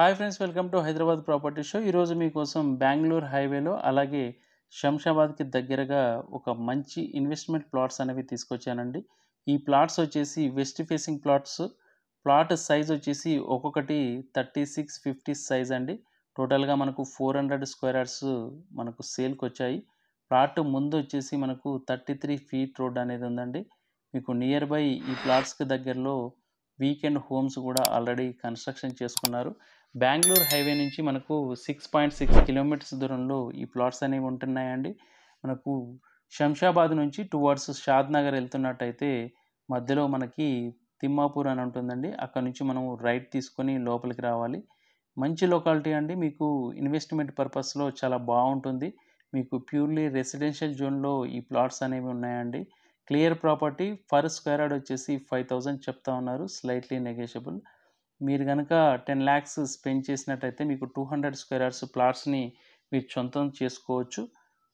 Hi friends, welcome to Hyderabad property show. ఈరోజు మీకోసం బెంగళూరు హైవేలో అలాగే శంషాబాద్కి దగ్గరగా ఒక మంచి ఇన్వెస్ట్మెంట్ ప్లాట్స్ అనేవి తీసుకొచ్చానండి. ఈ ప్లాట్స్ వచ్చేసి west facing plots. Plot size వచ్చేసి ఒక్కొక్కటి 36-50 సైజ్ అండి. టోటల్గా మనకు 400 స్క్వేర్ యార్డ్స్ మనకు సేల్కి వచ్చాయి. ప్లాట్ ముందు వచ్చేసి మనకు 33 ఫీట్ రోడ్ అనేది ఉందండి. మీకు నియర్ బై ఈ ప్లాట్స్కి దగ్గరలో వీకెండ్ హోమ్స్ కూడా ఆల్రెడీ కన్స్ట్రక్షన్ చేసుకున్నారు. బెంగళూరు హైవే నుంచి మనకు 6.6 కిలోమీటర్స్ దూరంలో ఈ ప్లాట్స్ అనేవి ఉంటున్నాయండి. మనకు శంషాబాద్ నుంచి టువర్డ్స్ షాద్ నగర్ వెళ్తున్నట్టయితే మధ్యలో మనకి తిమ్మాపూర్ అని ఉంటుందండి. అక్కడ నుంచి మనం రైట్ తీసుకొని లోపలికి రావాలి. మంచి లొకాలిటీ అండి. మీకు ఇన్వెస్ట్మెంట్ పర్పస్లో చాలా బాగుంటుంది. మీకు ప్యూర్లీ రెసిడెన్షియల్ జోన్లో ఈ ప్లాట్స్ అనేవి ఉన్నాయండి. Clear property. Per square yard వచ్చేసి 5,000 చెప్తా ఉన్నారు, స్లైట్లీ నెగోషియబుల్. మీరు కనుక 10 lakhs స్పెండ్ చేసినట్టయితే మీకు 200 స్క్వేర్ యార్డ్స్ ప్లాట్స్ని మీరు సొంతం చేసుకోవచ్చు.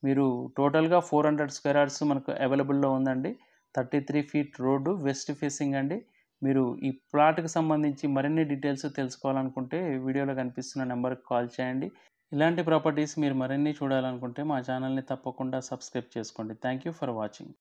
మీరు టోటల్గా 400 స్క్వేర్ యార్డ్స్ మనకు అవైలబుల్లో ఉందండి. 33 ఫీట్ రోడ్డు, వెస్ట్ ఫేసింగ్ అండి. మీరు ఈ ప్లాట్కి సంబంధించి మరిన్ని డీటెయిల్స్ తెలుసుకోవాలనుకుంటే వీడియోలో కనిపిస్తున్న నెంబర్కి కాల్ చేయండి. ఇలాంటి ప్రాపర్టీస్ మీరు మరిన్ని చూడాలనుకుంటే మా ఛానల్ని తప్పకుండా సబ్స్క్రైబ్ చేసుకోండి. Thank you for watching.